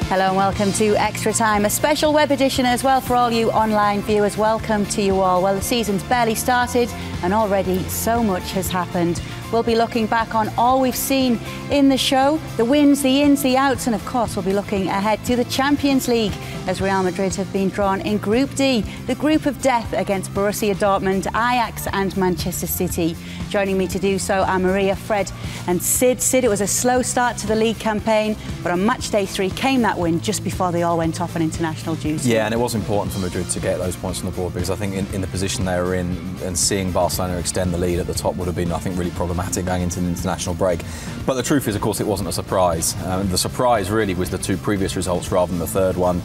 Hello and welcome to Extra Time, a special web edition as well for all you online viewers. Welcome to you all. Well, the season's barely started and already so much has happened. We'll be looking back on all we've seen in the show, the wins, the ins, the outs, and of course we'll be looking ahead to the Champions League as Real Madrid have been drawn in Group D, the group of death against Borussia Dortmund, Ajax and Manchester City. Joining me to do so are Maria, Fred and Sid. Sid, it was a slow start to the league campaign, but on match day 3 came that win just before they all went off on international duty. Yeah, and it was important for Madrid to get those points on the board because I think in the position they were in and seeing Barcelona extend the lead at the top would have been, I think, really problematic going into the international break. But the truth is, of course, it wasn't a surprise. The surprise really was the 2 previous results rather than the third one.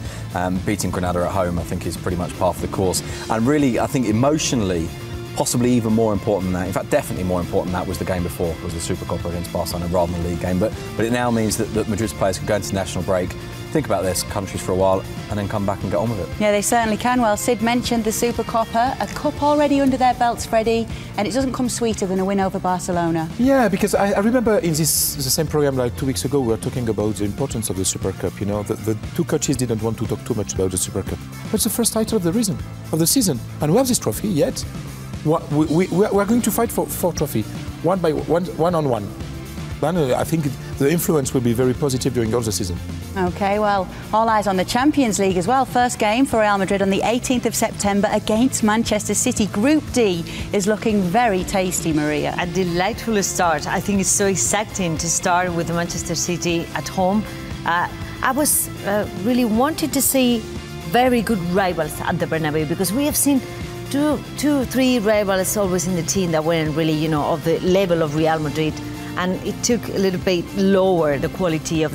Beating Granada at home, I think, is pretty much par for the course. And really, I think emotionally, possibly even more important than that, in fact definitely more important than that, was the game before, was the Supercopa against Barcelona rather than the league game. But it now means that Madrid's players can go into national break, think about their countries for a while and then come back and get on with it. Yeah, they certainly can. Well, Sid mentioned the Supercopa, a cup already under their belts, Freddie, and it doesn't come sweeter than a win over Barcelona. Yeah, because I remember in the same program like 2 weeks ago we were talking about the importance of the Super Cup. You know, the 2 coaches didn't want to talk too much about the Super Cup. But it's the first title of the season, and we have this trophy yet. We're going to fight for trophy, one on one. And I think the influence will be very positive during all the season. OK, well, all eyes on the Champions League as well. First game for Real Madrid on the 18th of September against Manchester City. Group D is looking very tasty, Maria. A delightful start. I think it's so exciting to start with Manchester City at home. I was really wanted to see very good rivals at the Bernabeu because we have seen two, 3 rivals always in the team that weren't really, you know, of the level of Real Madrid. And it took a little bit lower the quality of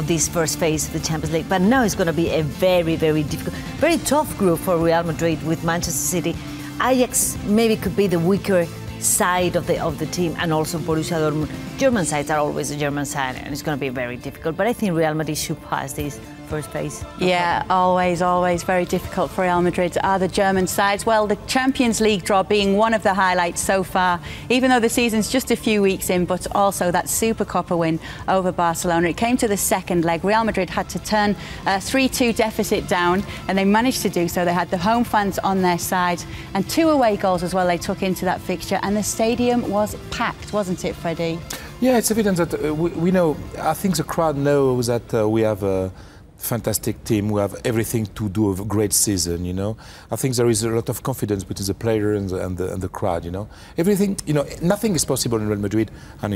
this first phase of the Champions League. But now it's going to be a very, very difficult, very tough group for Real Madrid with Manchester City. Ajax maybe could be the weaker side of the team, and also Borussia Dortmund. German sides are always a German side, and it's going to be very difficult. But I think Real Madrid should pass this first phase. Yeah, always very difficult for Real Madrid are the German sides. Well, the Champions League draw being one of the highlights so far, even though the season's just a few weeks in, but also that Supercopa win over Barcelona. It came to the second leg. Real Madrid had to turn a 3-2 deficit down, and they managed to do so. They had the home fans on their side, and 2 away goals as well they took into that fixture, and the stadium was packed, wasn't it, Freddie? Yeah, it's evident that we know, I think the crowd knows that we have a fantastic team. We have everything to do a great season, you know. I think there is a lot of confidence between the player and the crowd, you know. Everything, you know, nothing is possible in Real Madrid and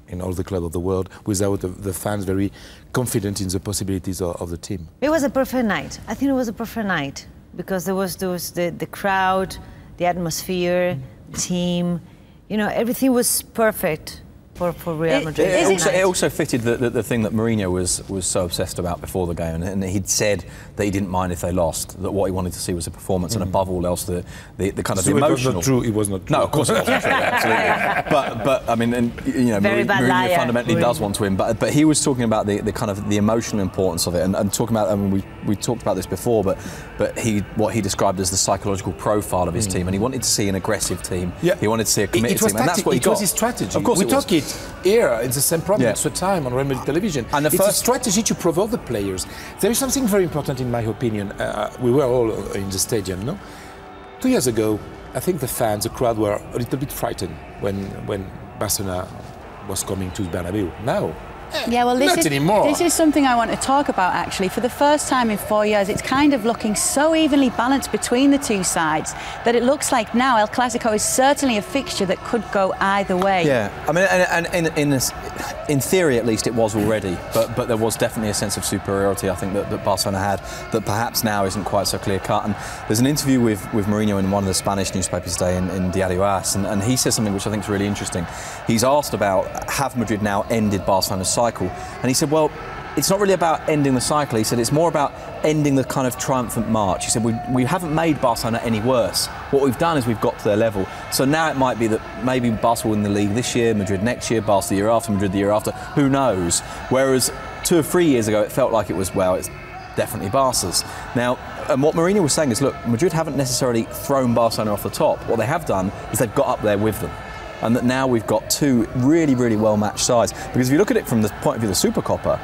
in all the clubs of the world without the fans very confident in the possibilities of the team. It was a perfect night. I think it was a perfect night because there was the crowd, the atmosphere, the team, you know, everything was perfect for Real Madrid. It also fitted the thing that Mourinho was so obsessed about before the game, and he'd said that he didn't mind if they lost, that what he wanted to see was a performance, and above all else the kind of the emotional. It was not true. No, of course it wasn't true, absolutely. But I mean, and, you know, Mourinho fundamentally does want to win, but he was talking about the kind of the emotional importance of it, and talking about, I mean, we talked about this before, but what he described as the psychological profile of his team, and he wanted to see an aggressive team. Yeah. He wanted to see a committed team, and that's what he got. It was his strategy. Of course we talk it here in the same program at the time on Real Madrid television. And it's a strategy to provoke the players. There is something very important in my opinion. We were all in the stadium, no? 2 years ago, I think the fans, the crowd were a little bit frightened when Barcelona was coming to Bernabeu. Now, yeah, well, not anymore. This is something I want to talk about, actually. For the first time in 4 years, it's kind of looking so evenly balanced between the 2 sides that it looks like now El Clasico is certainly a fixture that could go either way. Yeah, I mean, and in theory, at least, it was already, but there was definitely a sense of superiority, I think, that Barcelona had, that perhaps now isn't quite so clear-cut. And there's an interview with Mourinho in one of the Spanish newspapers today in Diario AS, and he says something which I think is really interesting. He's asked about, have Madrid now ended Barcelona's cycle? And he said, well, it's not really about ending the cycle. He said it's more about ending the kind of triumphant march. He said we haven't made Barcelona any worse. What we've done is we've got to their level. So now it might be that maybe Barca will win the league this year, Madrid next year, Barca the year after, Madrid the year after. Who knows? Whereas 2 or 3 years ago, it felt like it was, well, it's definitely Barca's. Now, and what Mourinho was saying is, look, Madrid haven't necessarily thrown Barcelona off the top. What they have done is they've got up there with them. And that now we've got 2 really, really well-matched sides. Because if you look at it from the point of view of the Supercopa,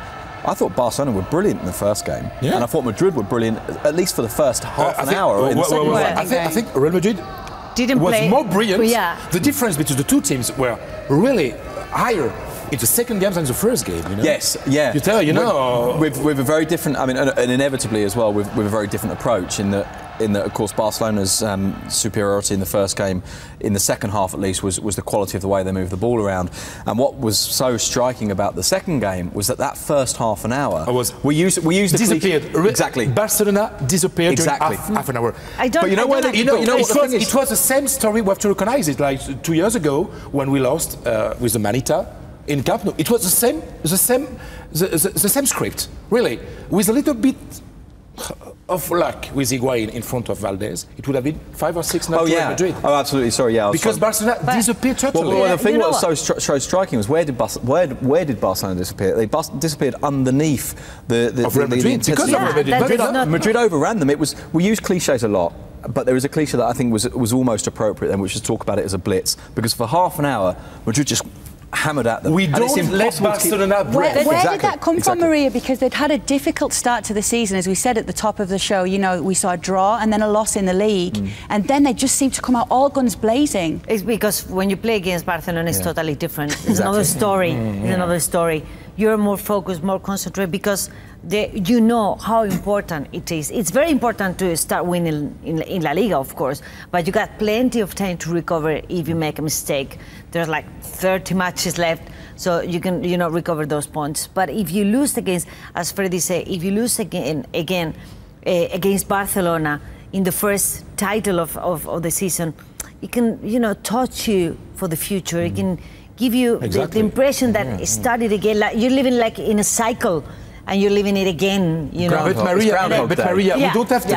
I thought Barcelona were brilliant in the first game, and I thought Madrid were brilliant, at least for the first half an hour. In the second I think Real Madrid was more brilliant. The difference between the two teams were really higher in the second game than the first game. You know? Yes, yeah. You know, with a very different. I mean, and inevitably as well, with a very different approach in that, of course, Barcelona's superiority in the first game, in the second half at least, was the quality of the way they moved the ball around. And what was so striking about the second game was that first half an hour we used the disappeared. Exactly. Barcelona disappeared exactly. during half an hour. It was the same story. We have to recognize it. Like 2 years ago when we lost with the Manita in Camp Nou, it was the same script, really, with a little bit of luck with Higuain in front of Valdez. It would have been 5 or 6 to Real Madrid. Oh, absolutely. Sorry, yeah. Because Barcelona disappeared totally. Well, the thing that was so striking was where did Barcelona disappear? They disappeared underneath the Real Madrid. Because of Real Madrid. Madrid overran them. We use cliches a lot, but there was a cliche that I think was almost appropriate then, which is talk about it as a blitz, because for half an hour Madrid just hammered at them. We don't let Barcelona breathe. Where did that come from, Maria? Because they'd had a difficult start to the season, as we said at the top of the show. You know, we saw a draw and then a loss in the league, and then they just seemed to come out all guns blazing. It's because when you play against Barcelona, it's totally different. It's another story. It's another story. You're more focused, more concentrated, because you know how important it is. It's very important to start winning in La Liga, of course, but you got plenty of time to recover if you make a mistake. There's like 30 matches left, so you can recover those points. But if you lose against, as Freddy said, if you lose again against Barcelona in the first title of the season, it can touch you for the future. It can give you the impression that it started again. Like you're living like in a cycle, and you're living it again. But Maria,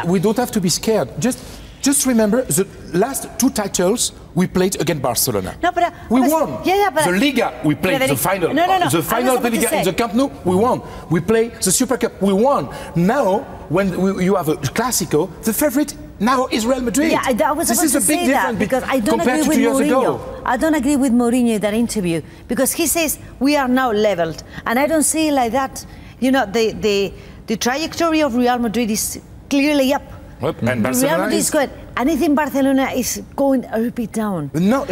we don't have to be scared. Just remember the last 2 titles we played against Barcelona. No, but we won. The Liga, we played the final. The final of the Liga in the Camp Nou, we won. We played the Super Cup, we won. Now, when you have a Clásico, the favorite now is Real Madrid. Yeah, I was this is a big difference because I don't agree with Mourinho. I don't agree with Mourinho in that interview, because he says we are now leveled, and I don't see it like that. You know, the trajectory of Real Madrid is clearly up. And Real Madrid is good. And I think Barcelona is going a bit down. No, what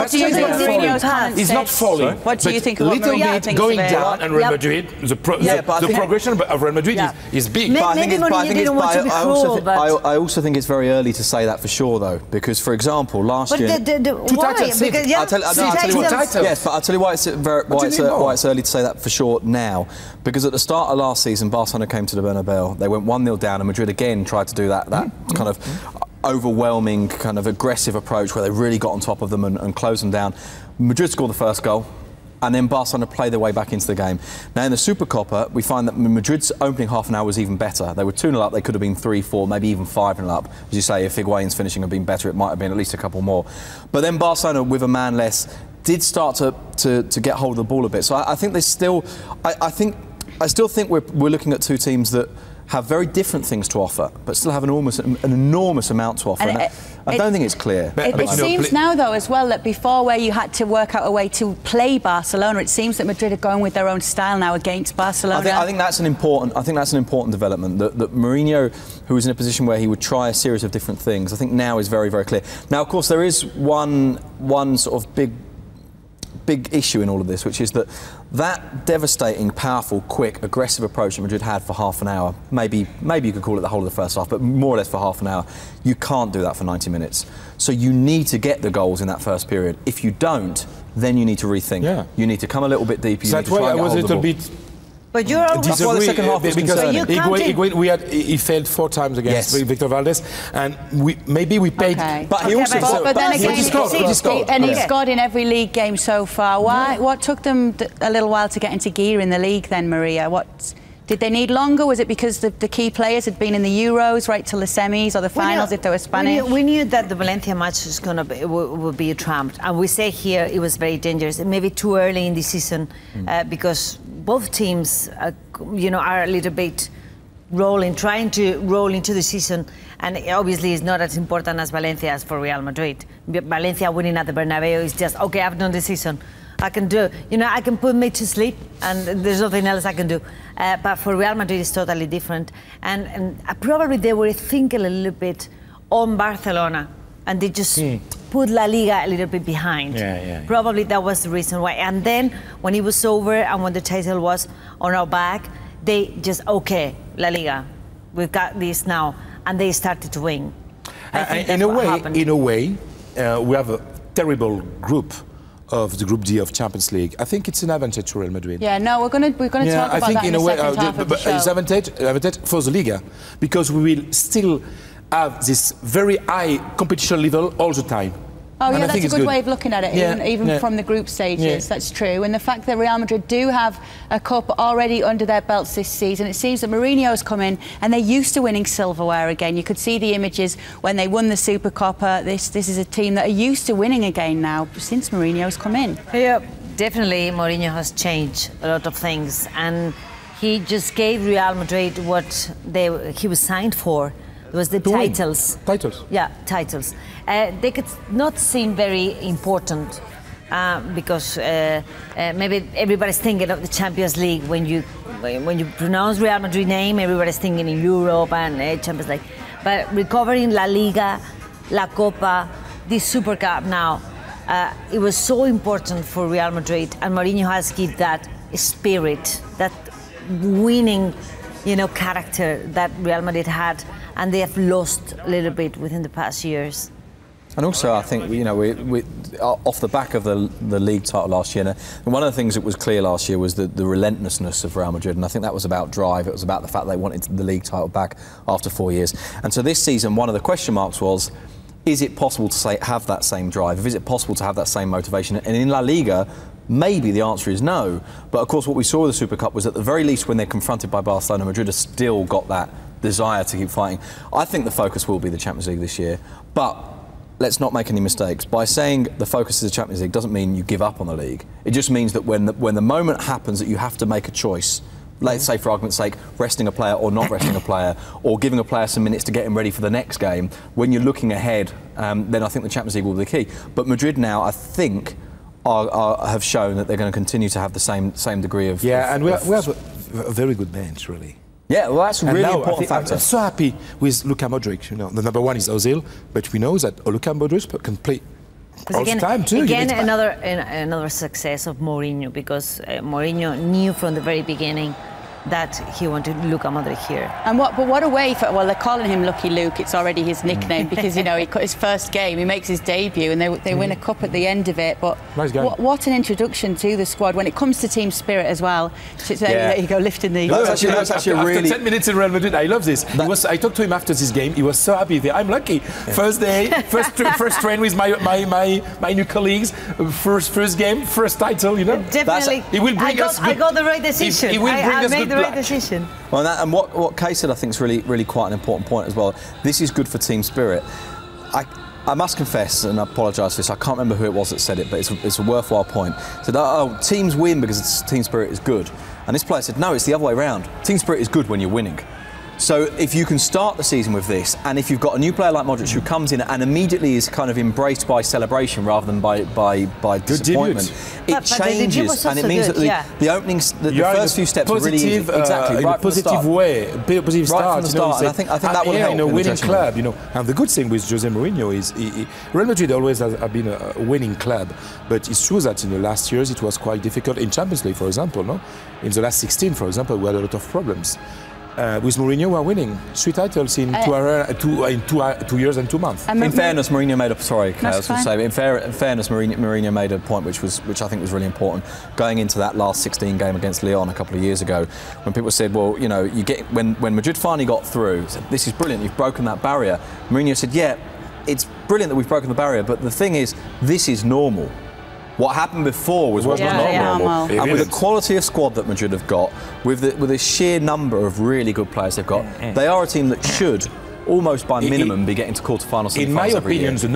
do you think Mourinho's comments It's not falling. What do you think of what Mourinho thinks? Going down, and Real Madrid, the progression of Real Madrid is big. Maybe Mourinho didn't want to be cruel, but I also think it's very early to say that for sure, though, because, for example, last year... Why? Because, I'll tell you what, yes, but I'll tell you why it's early to say that for sure now. Because at the start of last season, Barcelona came to the Bernabeu. They went 1-0 down, and Madrid again tried to do that kind of overwhelming, kind of aggressive approach where they really got on top of them and closed them down. Madrid scored the first goal, and then Barcelona played their way back into the game. Now in the Supercopa, we find that Madrid's opening half an hour was even better. They were 2-0 up, they could have been 3-4, maybe even 5-0 up. As you say, if Higuain's finishing had been better, it might have been at least a couple more. But then Barcelona, with a man less, did start to get hold of the ball a bit. So I think there's still... I still think we're looking at 2 teams that have very different things to offer, but still have an enormous amount to offer. And I don't think it's clear. It seems now, though, as well, that before, where you had to work out a way to play Barcelona, it seems that Madrid are going with their own style now against Barcelona. I think that's an important development. That Mourinho, who was in a position where he would try a series of different things, I think now is very, very clear. Now, of course, there is one sort of big issue in all of this, which is that devastating, powerful, quick, aggressive approach that Madrid had for half an hour, maybe you could call it the whole of the first half, but more or less for half an hour, you can't do that for 90 minutes. So you need to get the goals in that first period. If you don't, then you need to rethink. Yeah. You need to come a little bit deeper. That's why I was a little bit... But you're that's why the second half was concerning. He failed 4 times against Victor Valdez, and maybe we paid. Okay. But he also but then again, he scored, and he's scored in every league game so far. Why? What took them a little while to get into gear in the league then, Maria? Did they need longer? Was it because the key players had been in the Euros right till the semis or the finals if they were Spanish? We knew that the Valencia match was would be a trump, and we say here it was very dangerous. Maybe too early in the season because both teams, are a little bit trying to roll into the season, and obviously it's not as important as Valencia as for Real Madrid. Valencia winning at the Bernabeu is just okay. I've done the season. I can do, I can put me to sleep and there's nothing else I can do. But for Real Madrid, it's totally different. And probably they were thinking a little bit on Barcelona, and they just put La Liga a little bit behind. Probably that was the reason why. And then when it was over and when the title was on our back, they just, okay, La Liga, we've got this now. And they started to win. In a way, we have a terrible group of the Group D of Champions League. I think it's an advantage to Real Madrid. Yeah, no, we're going to talk about that in the second half of the show. It's advantage for the Liga, because we will still have this very high competition level all the time. Oh, yeah, that's a good way of looking at it, even from the group stages. That's true. And the fact that Real Madrid do have a cup already under their belts this season, it seems that Mourinho's come in and they're used to winning silverware again. You could see the images when they won the Supercopa. This is a team that are used to winning again now since Mourinho's come in. Yeah, definitely Mourinho has changed a lot of things, and he just gave Real Madrid what he was signed for. It was the titles. Titles. Yeah, titles. They could not seem very important because maybe everybody's thinking of the Champions League when you pronounce Real Madrid name. Everybody's thinking in Europe and Champions League. But recovering La Liga, La Copa, this Super Cup now, it was so important for Real Madrid, and Mourinho has given that spirit, that winning, character that Real Madrid had, and they have lost a little bit within the past years. And also, I think, we off the back of the league title last year, and one of the things that was clear last year was the relentlessness of Real Madrid, and I think that was about drive. It was about the fact they wanted the league title back after 4 years. And so this season, one of the question marks was, is it possible to have that same drive? Is it possible to have that same motivation? And in La Liga, maybe the answer is no. But of course, what we saw with the Super Cup was, at the very least, when they're confronted by Barcelona, Madrid has still got that desire to keep fighting. I think the focus will be the Champions League this year, but let's not make any mistakes. By saying the focus is the Champions League doesn't mean you give up on the league. It just means that when the moment happens that you have to make a choice, let's say for argument's sake, resting a player or not resting a player, or giving a player some minutes to get him ready for the next game, when you're looking ahead, then I think the Champions League will be the key. But Madrid now, I think, have shown that they're going to continue to have the same degree of... Yeah, and we have a very good bench, really. Yeah, well, that's a really important factor. I'm so happy with Luka Modric. The number one is Ozil, but we know that Luka Modric can play all the time too. Again, another success of Mourinho, because Mourinho knew from the very beginning that he wanted Luka Modric here. And what a way for, well, they're calling him Lucky Luke. It's already his nickname because, he got his first game, he makes his debut, and they win a cup at the end of it. But nice what an introduction to the squad when it comes to team spirit as well. There you go, lifting the... That's actually really... After 10 minutes in Real Madrid, I love this. I talked to him after this game, he was so happy. I'm lucky. First day, first train with my new colleagues, first game, first title, Definitely. He will bring us... I got the right decision. He will bring us good right decision. Well, and what Kay said, I think, is really quite an important point as well. This is good for team spirit. I must confess, and I apologise for this, I can't remember who it was that said it, but it's a worthwhile point. Said, teams win because team spirit is good. And this player said, no, it's the other way around. Team spirit is good when you're winning. So if you can start the season with this, and if you've got a new player like Modric who comes in and immediately is kind of embraced by celebration rather than by disappointment, it changes, and it means that the openings, the first few steps are really easy. Exactly, right from the start. Positive start. Right from the start, and I think that will help in a winning club. And the good thing with Jose Mourinho is Real Madrid always has been a winning club, but it's true that in the last years it was quite difficult in Champions League, for example. No, in the last 16, for example, we had a lot of problems. With Mourinho, we're winning 3 titles in 2 years and 2 months. In fairness, Mourinho made Mourinho made a point which I think was really important. Going into that last 16 game against Lyon a couple of years ago, when people said, well, you get when Madrid finally got through, said, this is brilliant, you've broken that barrier. Mourinho said, yeah, it's brilliant that we've broken the barrier, but the thing is, this is normal. What happened before was not normal. And with the quality of squad that Madrid have got, with the sheer number of really good players they've got, they are a team that should, almost by minimum, be getting to quarter-finals, semi-finals. In my opinion, the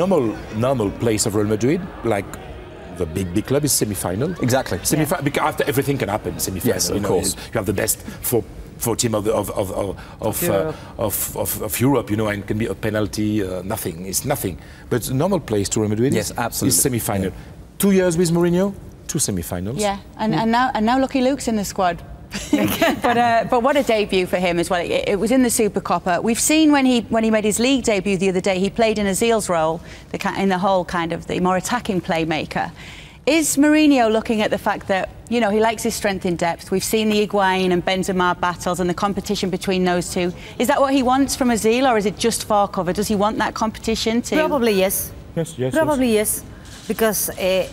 normal place of Real Madrid, like the big club, is semi-final. Exactly. Because after everything can happen, semi-final. Yes, of course. You have the best for team of Europe, and can be a penalty, nothing. It's nothing. But the normal place to Real Madrid is semi-final. 2 years with Mourinho, 2 semi-finals. Yeah, and now Lucky Luke's in the squad. but what a debut for him as well. It was in the Supercoppa. We've seen when he made his league debut the other day, he played in Ozil's role, in the whole kind of the more attacking playmaker. Is Mourinho looking at the fact that, you know, he likes his strength in depth? We've seen the Higuain and Benzema battles and the competition between those two. Is that what he wants from Ozil, or is it just for cover? Does he want that competition too? Probably yes. Yes. Probably yes, because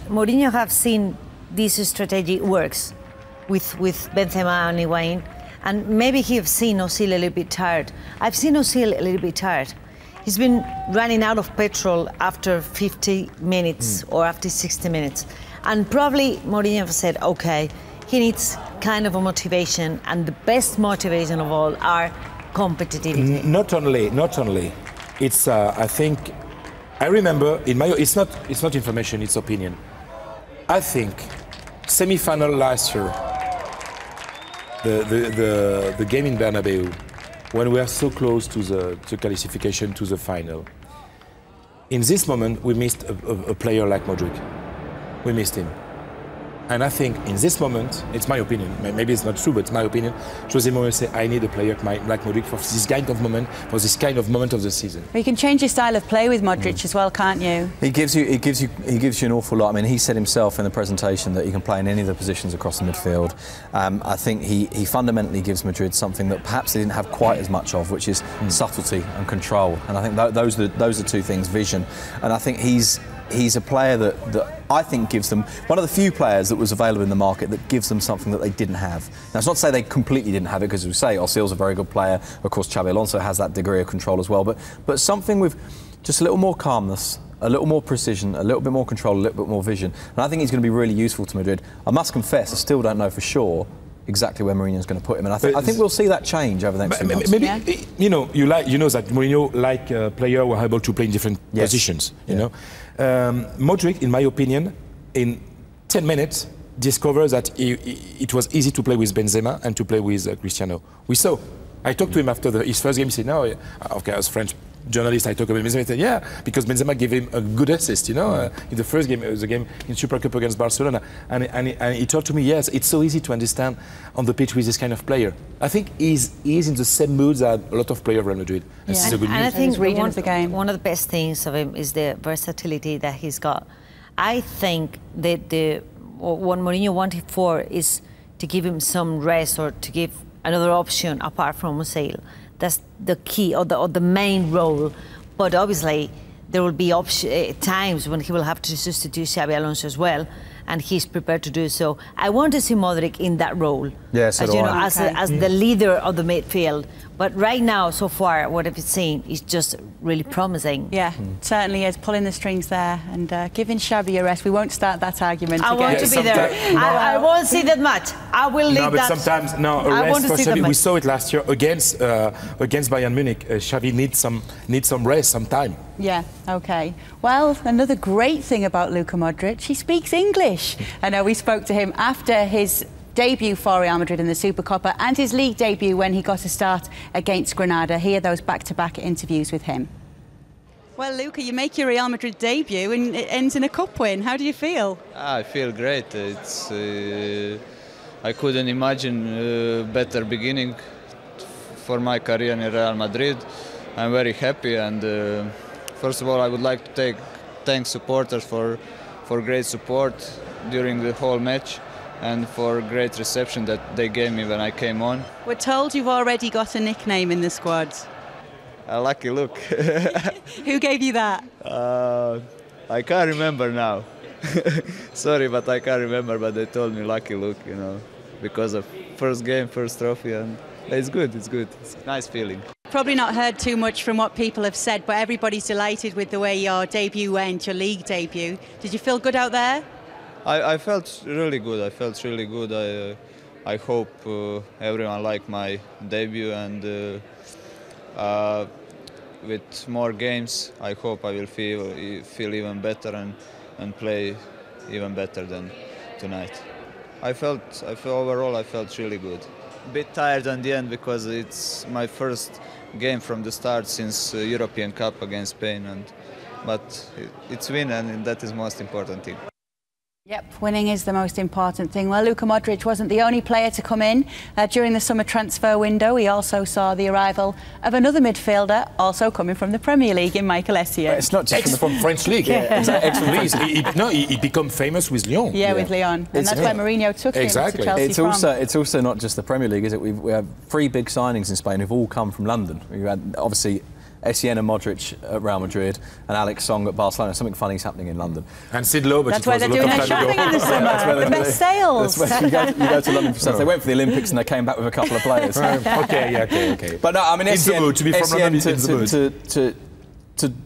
Mourinho have seen this strategy works with Benzema and Higuain, and maybe he have seen Ozil a little bit tired. I've seen Ozil a little bit tired. He's been running out of petrol after 50 minutes or after 60 minutes. And probably Mourinho said, okay, he needs kind of a motivation, and the best motivation of all are competitivity. Not only. It's, I think, I remember, it's not information, it's opinion. I think semi-final last year, the game in Bernabeu, when we are so close to the qualification to the final, in this moment we missed a player like Madrid. We missed him. And I think in this moment, it's my opinion, maybe it's not true, but it's my opinion, Jose Mourinho said, I need a player like Modric for this kind of moment, of the season. You can change your style of play with Modric as well, can't you? He gives you an awful lot. I mean, he said himself in the presentation that he can play in any of the positions across the midfield. I think he fundamentally gives Madrid something that perhaps they didn't have quite as much of, which is subtlety and control. And I think those are two things, vision. And I think he's a player that I think gives them, one of the few players that was available in the market that gives them something that they didn't have. Now, it's not to say they completely didn't have it, because as we say, Ozil's a very good player. Of course, Xabi Alonso has that degree of control as well. But something with just a little more calmness, a little more precision, a little bit more control, a little bit more vision. And I think he's going to be really useful to Madrid. I must confess, I still don't know for sure exactly where Mourinho's going to put him, and I think we'll see that change over the next few months. Maybe you know that Mourinho like a player who are able to play in different positions. You know, Modric, in my opinion, in 10 minutes discovered that it was easy to play with Benzema and to play with Cristiano. We saw. I talked to him after his first game. He said, "No, okay." I was French journalist. I talked about Benzema. He said, "Yeah, because Benzema gave him a good assist." You know, in the first game, it was a game in Super Cup against Barcelona, and he told to me, "Yes, it's so easy to understand on the pitch with this kind of player." I think he's in the same mood that a lot of players of Real Madrid. And this is a good news. I think one of the best things of him is the versatility that he's got. I think that what Mourinho wanted for is to give him some rest, or to give another option apart from Ozil. That's the key, or the main role. But obviously, there will be times when he will have to substitute Xabi Alonso as well, and he's prepared to do so. I want to see Modric in that role, yes, as you know, as the leader of the midfield. But right now, so far, what I've seen is just really promising. Yeah, certainly is, pulling the strings there and giving Xabi a rest. We won't start that argument again. I want to be there. I won't see that much. I will leave that. No, but sometimes, a rest for Xabi. We saw it last year against Bayern Munich. Xavi needs some rest, some time. Yeah, OK. Well, another great thing about Luka Modric, he speaks English. I know we spoke to him after his debut for Real Madrid in the Supercoppa and his league debut when he got a start against Granada. Hear those back-to-back interviews with him. Well, Luka, you make your Real Madrid debut and it ends in a cup win. How do you feel? I feel great. It's I couldn't imagine a better beginning for my career in Real Madrid. I'm very happy, and first of all, I would like to thank supporters for great support during the whole match, and for great reception that they gave me when I came on. We're told you've already got a nickname in the squad. Lucky Luke. Who gave you that? I can't remember now. Sorry, but I can't remember, but they told me Lucky Luke, you know, because of first game, first trophy, and it's good, it's good. It's a nice feeling. Probably not heard too much from what people have said, but everybody's delighted with the way your debut went, your league debut. Did you feel good out there? I felt really good. I hope everyone liked my debut, and with more games, I hope I will feel even better and play even better than tonight. Overall I felt really good. A bit tired at the end because it's my first game from the start since European Cup against Spain, but it's win, and that is most important thing. Yep, winning is the most important thing. Well, Luka Modric wasn't the only player to come in during the summer transfer window. We also saw the arrival of another midfielder, also coming from the Premier League, in Michael Essien. But it's not just from French League. He become famous with Lyon. Yeah, with Lyon, and that's where Mourinho took him to Chelsea. It's also not just the Premier League, is it? We have 3 big signings in Spain who've all come from London. We've had obviously Essien and Modric at Real Madrid, and Alex Song at Barcelona. Something funny's happening in London. And Sid Lowe, but that's where they're doing their shopping in the summer. The best sales. You go to London for sales. They went for the Olympics and they came back with a couple of players. Okay. But no, I mean, Essien, to be from London,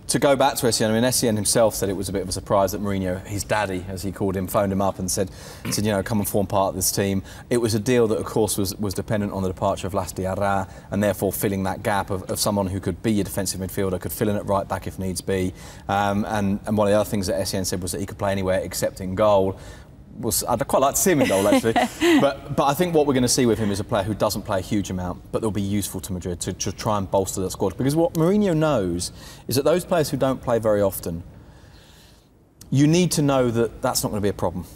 to go back to Essien, I mean, Essien himself said it was a bit of a surprise that Mourinho, his daddy, as he called him, phoned him up and said, you know, come and form part of this team. It was a deal that, of course, was dependent on the departure of Las Diarra, and therefore filling that gap of someone who could be a defensive midfielder, could fill in at right back if needs be. And one of the other things that Essien said was that he could play anywhere except in goal. I'd quite like to see him in goal, actually. but I think what we're going to see with him is a player who doesn't play a huge amount, but they'll be useful to Madrid to try and bolster that squad. Because what Mourinho knows is that those players who don't play very often, you need to know that that's not going to be a problem.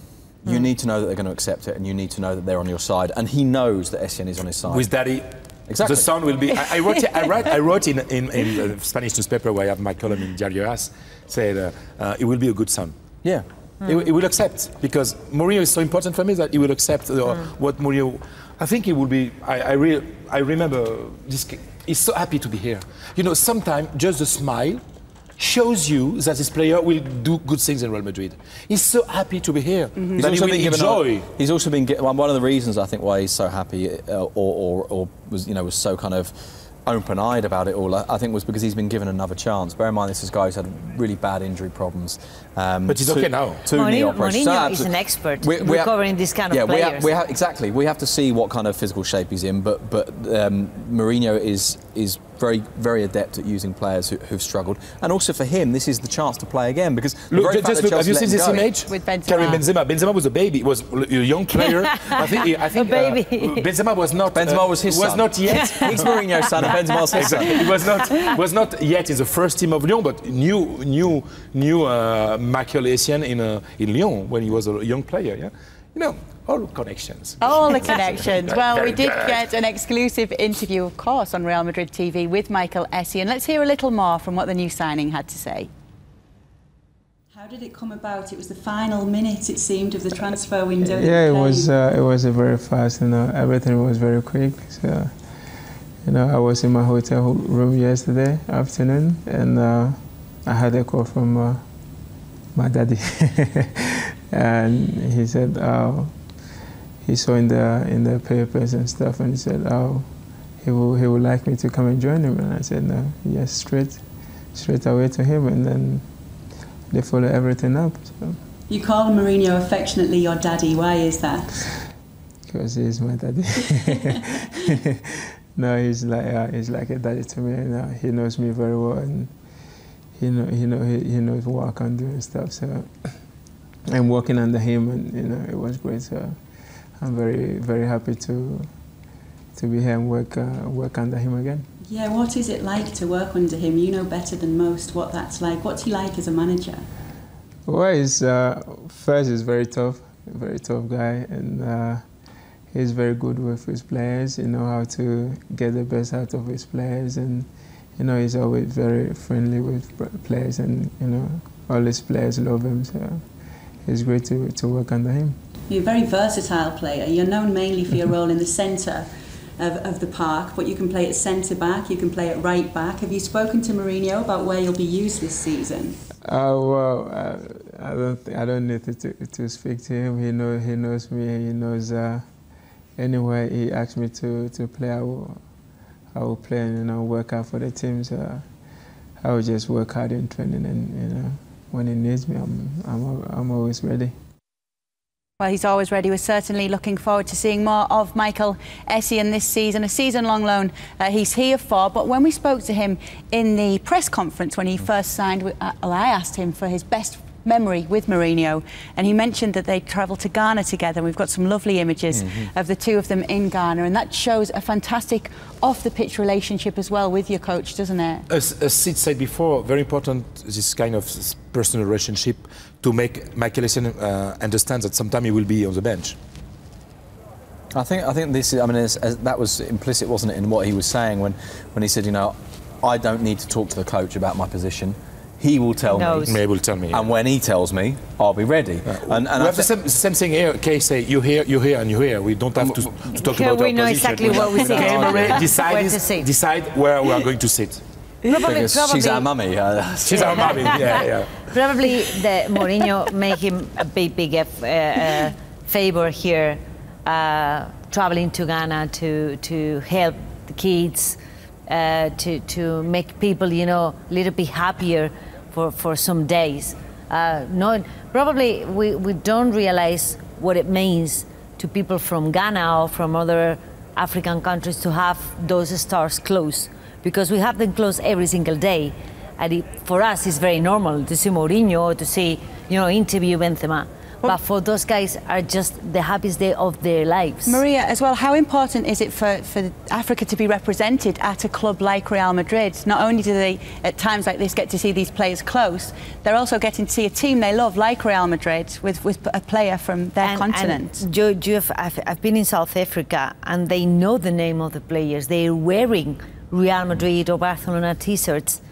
You need to know that they're going to accept it, and you need to know that they're on your side. And he knows that Essien is on his side. With Daddy, exactly. The son will be. I wrote in the Spanish newspaper where I have my column in Diario AS, said it will be a good son. Yeah. He will accept, because Mourinho is so important for me that he will accept what Mourinho. I think he will be. I remember this. He's so happy to be here. You know, sometimes just a smile shows you that this player will do good things in Real Madrid. He's so happy to be here. That he will enjoy. He's also been one of the reasons I think why he's so happy, or was so kind of open-eyed about it all, I think, was because he's been given another chance. Bear in mind, this is a guy who's had really bad injury problems. But he's okay now. Mourinho is an expert recovering this kind of players. Exactly. We have to see what kind of physical shape he's in, but Mourinho is very, very adept at using players who've struggled. And also for him, this is the chance to play again, because look, have you seen this image? With Benzema. Karim Benzema. Benzema was a baby. Was a young player. I think a baby. Benzema was not. Benzema was his son. Was not yet. He's Mourinho's son, and Benzema's his son. He was not yet in the first team of Lyon, but knew Michael Essien in Lyon when he was a young player. Yeah, you know. All connections. All the connections. Well, we did get an exclusive interview, of course, on Real Madrid TV with Michael Essien. Let's hear a little more from what the new signing had to say. How did it come about? It was the final minute, it seemed, of the transfer window. Yeah, it was a very fast. You know, everything was very quick. So, you know, I was in my hotel room yesterday afternoon, and I had a call from my daddy, and he said, he saw in the papers and stuff, and he said, he would like me to come and join him. And I said, no, yes, straight away to him, and then they follow everything up. So. You call Mourinho affectionately your daddy. Why is that? Because he's my daddy. No, he's like a daddy to me. And, he knows me very well, and he knows what I can do and stuff. So I'm working under him, and you know, it was great. So I'm very, very happy to be here and work under him again. Yeah, what is it like to work under him? You know better than most what that's like. What's he like as a manager? Well, first he's very tough guy, and he's very good with his players. You know how to get the best out of his players, and you know he's always very friendly with players, and you know all his players love him. So it's great to work under him. You're a very versatile player. You're known mainly for your role in the centre of the park, but you can play at centre back, you can play at right back. Have you spoken to Mourinho about where you'll be used this season? Well, I don't need to speak to him. He knows me. He knows anywhere he asks me to play, I will play and, you know, work out for the team. So I will just work hard in training, and you know, when he needs me, I'm always ready. Well, he's always ready. We're certainly looking forward to seeing more of Michael Essien this season, a season-long loan he's here for. But when we spoke to him in the press conference when he first signed, I asked him for his best memory with Mourinho, and he mentioned that they travelled to Ghana together. We've got some lovely images of the two of them in Ghana, and that shows a fantastic off-the-pitch relationship as well with your coach, doesn't it? As Sid said before, very important, this kind of personal relationship to make Michael Essien understand that sometime he will be on the bench. I think this is, I mean, that was implicit, wasn't it, in what he was saying when he said, you know, I don't need to talk to the coach about my position. He will tell me. He will tell me. And when he tells me, I'll be ready. And we have the same thing here. Kay say, you here, and you here. We don't have to talk here about we our know position. exactly what we say. Decide where we are going to sit. Probably, she's our mummy. She's our mummy, yeah. Probably the Mourinho made him a big favor here, traveling to Ghana to help the kids, to make people, you know, a little bit happier for some days. Probably we don't realize what it means to people from Ghana or from other African countries to have those stars close, because we have them close every single day, and for us it's very normal to see Mourinho, to see, you know, interview Benzema. But for those guys are just the happiest day of their lives. Maria, as well, how important is it for Africa to be represented at a club like Real Madrid? Not only do they, at times like this, get to see these players close, they're also getting to see a team they love, like Real Madrid, with a player from their continent. And I've been in South Africa, and they know the name of the players. They're wearing Real Madrid or Barcelona T-shirts.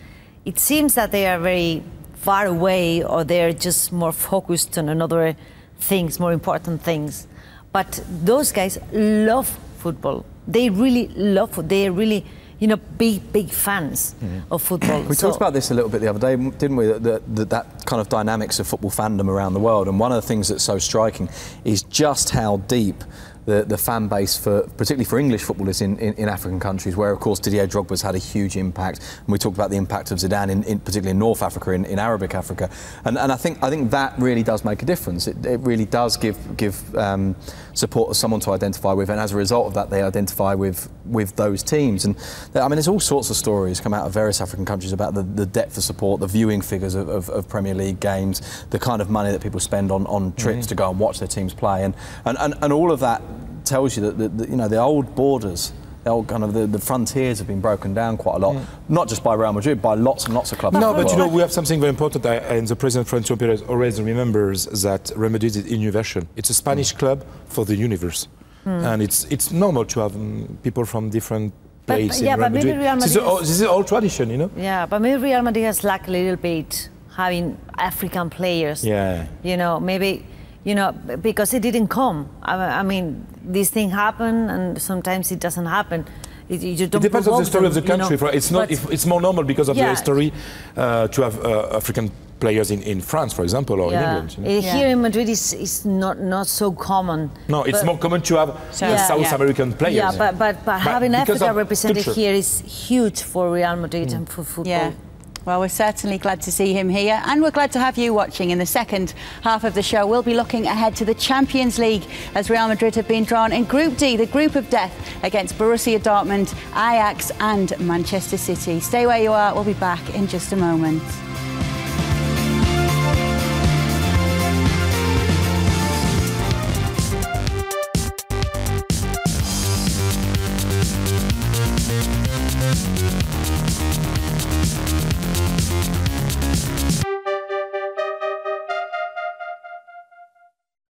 It seems that they are very far away, or they're just more focused on another things, more important things. But those guys love football. They really love football. They're really, you know, big fans of football. We talked about this a little bit the other day, didn't we? That kind of dynamics of football fandom around the world. And one of the things that's so striking is just how deep the fan base, particularly for English footballers in African countries, where of course Didier Drogba's had a huge impact, and we talked about the impact of Zidane particularly in North Africa, in Arabic Africa, and I think that really does make a difference. It really does give support of someone to identify with, and as a result of that, they identify with those teams. And I mean, there's all sorts of stories come out of various African countries about the depth of support, the viewing figures of Premier League games, the kind of money that people spend on trips to go and watch their teams play, and all of that tells you that you know, the old borders, the old kind of the frontiers have been broken down quite a lot, not just by Real Madrid, by lots and lots of clubs. No, but you know, we have something very important, and the President Florentino Perez always remembers that Real Madrid is innovation. It's a Spanish club for the universe, and it's normal to have people from different places in Real Madrid. This is old tradition, you know. Yeah, but maybe Real Madrid has lacked a little bit having African players. Yeah. You know, maybe. You know, because it didn't come. I mean, this thing happen, and sometimes it doesn't happen. You don't. It depends on the story of the country. You know? It's not. It's more normal because of the history to have African players in France, for example, or in England. You know? Here in Madrid, it's not so common. No, it's more common to have South American players. Yeah, but having Africa represented here is huge for Real Madrid and for football. Yeah. Well, we're certainly glad to see him here, and we're glad to have you watching. In the second half of the show, we'll be looking ahead to the Champions League, as Real Madrid have been drawn in Group D, the group of death, against Borussia Dortmund, Ajax and Manchester City. Stay where you are, we'll be back in just a moment.